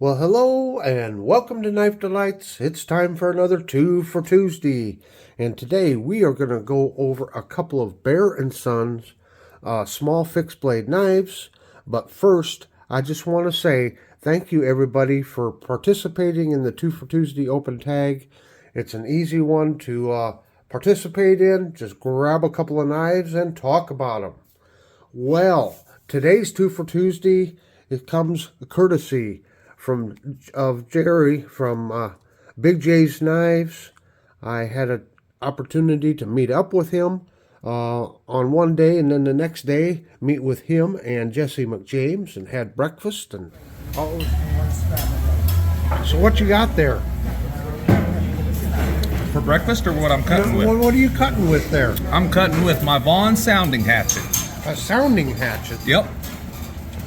Well, hello and welcome to Knife Delights. It's time for another Two for Tuesday. And today we are going to go over a couple of Bear & Sons small fixed blade knives. But first, I just want to say thank you everybody for participating in the Two for Tuesday open tag. It's an easy one to participate in. Just grab a couple of knives and talk about them. Well, today's Two for Tuesday, it comes courtesy of Jerry from Big J's Knives. I had an opportunity to meet up with him on one day, and then the next day meet with him and Jesse McJames and had breakfast. And so what you got there? For breakfast or what I'm cutting with? What are you cutting with there? I'm cutting with my Vaughn sounding hatchet. A sounding hatchet? Yep.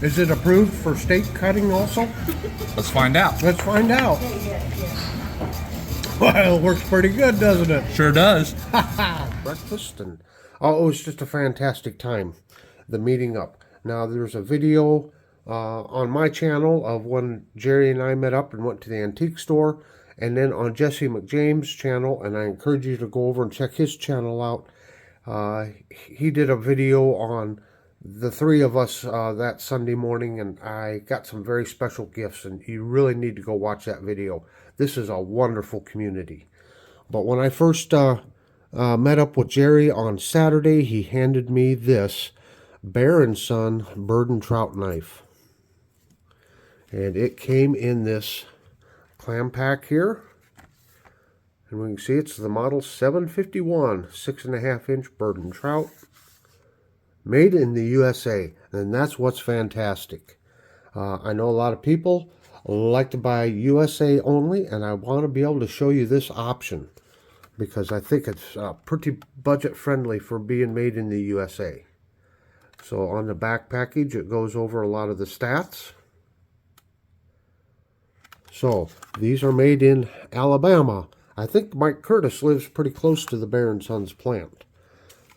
Is it approved for steak cutting also? Let's find out. Let's find out. Well, it works pretty good, doesn't it? Sure does. Breakfast and it was just a fantastic time, the meeting up. Now there's a video on my channel of when Jerry and I met up and went to the antique store, and then on Jesse McJames' channel, and I encourage you to go over and check his channel out. He did a video on the three of us that Sunday morning, and I got some very special gifts, and you really need to go watch that video. This is a wonderful community. But when I first met up with Jerry on Saturday, he handed me this Bear & Son bird and trout knife. And it came in this clam pack here. And we can see it's the model 751, 6.5 inch bird and trout. Made in the USA, and that's what's fantastic. I know a lot of people like to buy USA only, and I want to be able to show you this option because I think it's pretty budget friendly for being made in the USA. So on the back package, it goes over a lot of the stats. So these are made in Alabama. I think Mike Curtis lives pretty close to the Bear & Sons plant.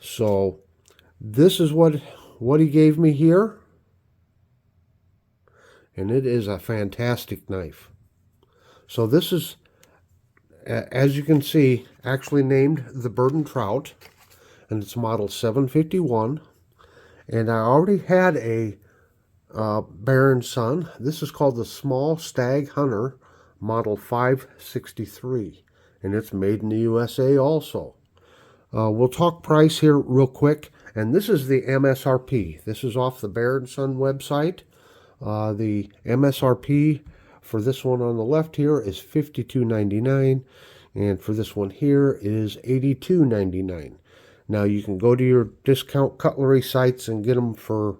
So this is what he gave me here. And it is a fantastic knife. So this is, as you can see, actually named the Bird and Trout. And it's model 751. And I already had a Bear & Son. This is called the Small Stag Hunter, model 563. And it's made in the USA also. We'll talk price here real quick. And this is the MSRP. This is off the Bear & Son website. The MSRP for this one on the left here is $52.99. And for this one here is $82.99. Now you can go to your discount cutlery sites and get them for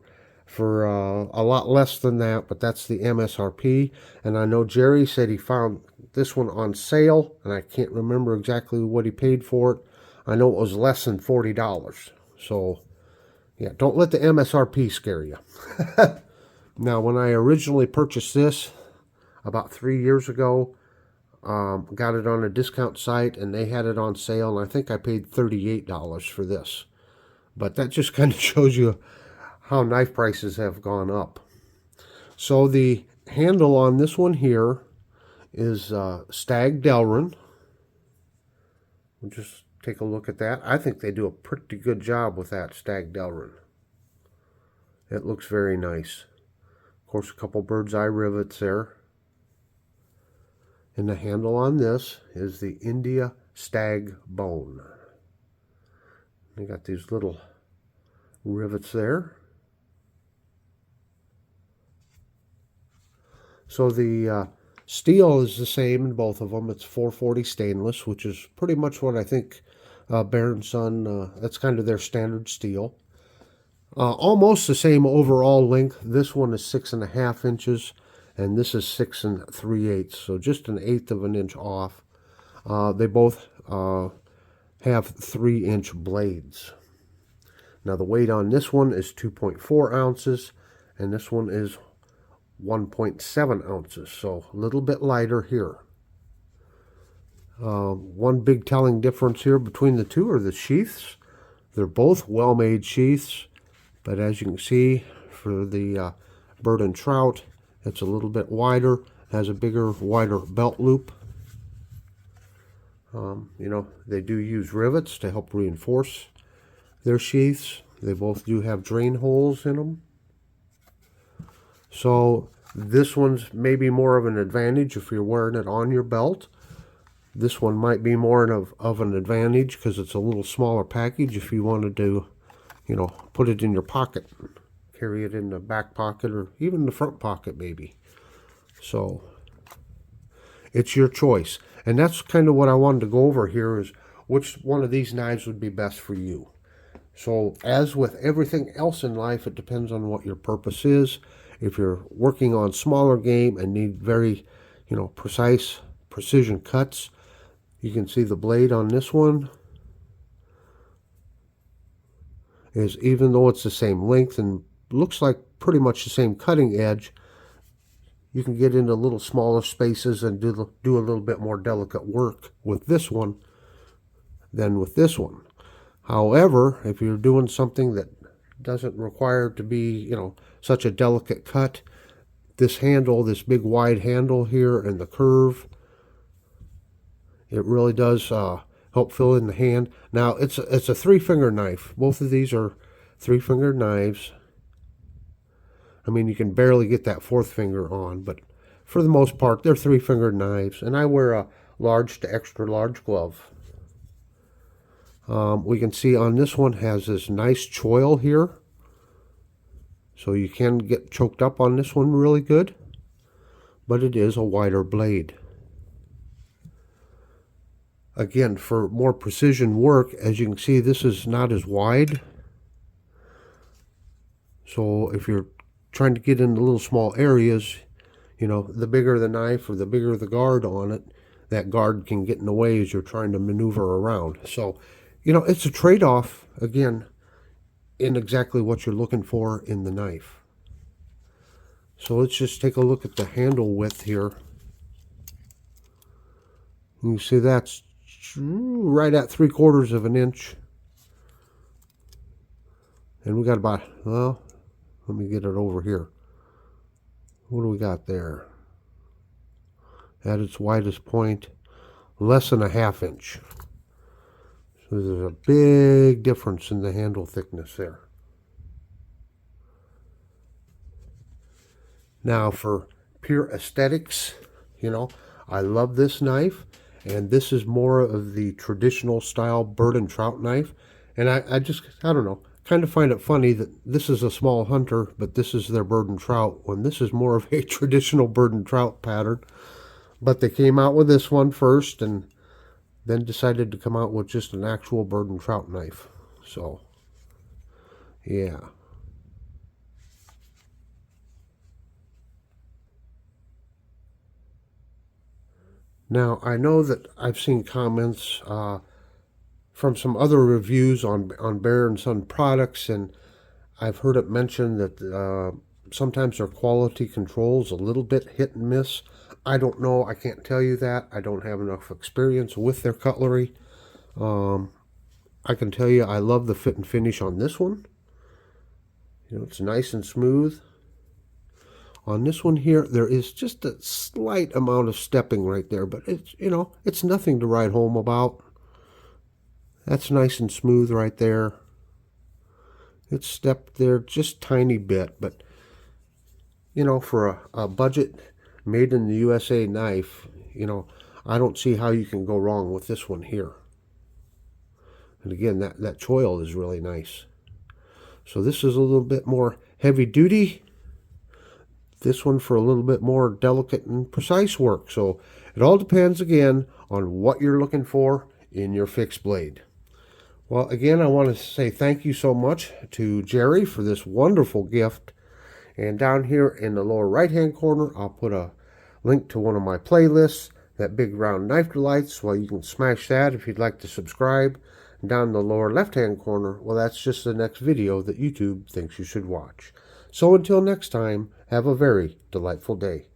a lot less than that. But that's the MSRP. And I know Jerry said he found this one on sale. And I can't remember exactly what he paid for it. I know it was less than $40. So yeah, don't let the MSRP scare you. Now, when I originally purchased this about 3 years ago, got it on a discount site, and they had it on sale, and I think I paid $38 for this. But that just kind of shows you how knife prices have gone up. So the handle on this one here is Stag Delrin. We'll just take a look at that. I think they do a pretty good job with that Stag Delrin. It looks very nice. Of course, a couple bird's eye rivets there. And the handle on this is the India Stag Bone. They got these little rivets there. So the steel is the same in both of them. It's 440 stainless, which is pretty much what I think Bear & Son, that's kind of their standard steel. Almost the same overall length. This one is 6.5 inches, and this is 6 3/8, so just 1/8 of an inch off. They both have 3-inch blades. Now the weight on this one is 2.4 ounces, and this one is 1.7 ounces, so a little bit lighter here. One big telling difference here between the two are the sheaths. They're both well-made sheaths, but as you can see, for the bird and trout, it's a little bit wider, has a bigger, wider belt loop. You know, they do use rivets to help reinforce their sheaths. They both do have drain holes in them. So this one's maybe more of an advantage if you're wearing it on your belt. This one might be more of an advantage because it's a little smaller package if you wanted to, you know, put it in your pocket. Carry it in the back pocket or even the front pocket maybe. So it's your choice. And that's kind of what I wanted to go over here, is which one of these knives would be best for you. So as with everything else in life, it depends on what your purpose is. If you're working on smaller game and need very, you know, precision cuts, you can see the blade on this one is, even though it's the same length and looks like pretty much the same cutting edge, you can get into little smaller spaces and do a little bit more delicate work with this one than with this one. However, if you're doing something that doesn't require to be, you know, such a delicate cut, this handle, this big wide handle here and the curve, it really does help fill in the hand. Now, it's a 3-finger knife. Both of these are 3-finger knives. I mean, you can barely get that 4th finger on, but for the most part, they're 3-finger knives. And I wear a large to extra large glove. We can see on this one has this nice choil here. So you can get choked up on this one really good. But it is a wider blade. Again, for more precision work, as you can see, this is not as wide. So if you're trying to get into little small areas, you know, the bigger the knife or the bigger the guard on it, that guard can get in the way as you're trying to maneuver around. So, you know, it's a trade-off, again, in exactly what you're looking for in the knife. So let's just take a look at the handle width here. You see that's right at 3/4 of an inch. And we got about, well, let me get it over here. What do we got there? At its widest point, less than a 1/2 inch. So there's a big difference in the handle thickness there. Now for pure aesthetics, you know, I love this knife. And this is more of the traditional style bird and trout knife. And I don't know, kind of find it funny that this is a small hunter, but this is their bird and trout, when this is more of a traditional bird and trout pattern. But they came out with this one first and then decided to come out with just an actual bird and trout knife. So, yeah. Now, I know that I've seen comments from some other reviews on Bear & Son products, and I've heard it mentioned that sometimes their quality control's a little bit hit and miss. I don't know. I can't tell you that. I don't have enough experience with their cutlery. I can tell you I love the fit and finish on this one. You know, it's nice and smooth. On this one here, there is just a slight amount of stepping right there, but it's, you know, it's nothing to write home about. That's nice and smooth right there. It's stepped there just tiny bit, but, you know, for a budget made in the USA knife, you know, I don't see how you can go wrong with this one here. And again, that choil is really nice. So this is a little bit more heavy duty. This one for a little bit more delicate and precise work. So it all depends, again, on what you're looking for in your fixed blade. Well, again, I want to say thank you so much to Jerry for this wonderful gift. And down here in the lower right-hand corner, I'll put a link to one of my playlists, that Big Round Knife Delights. Well, you can smash that if you'd like to subscribe. And down in the lower left-hand corner, well, that's just the next video that YouTube thinks you should watch. So until next time, have a very delightful day.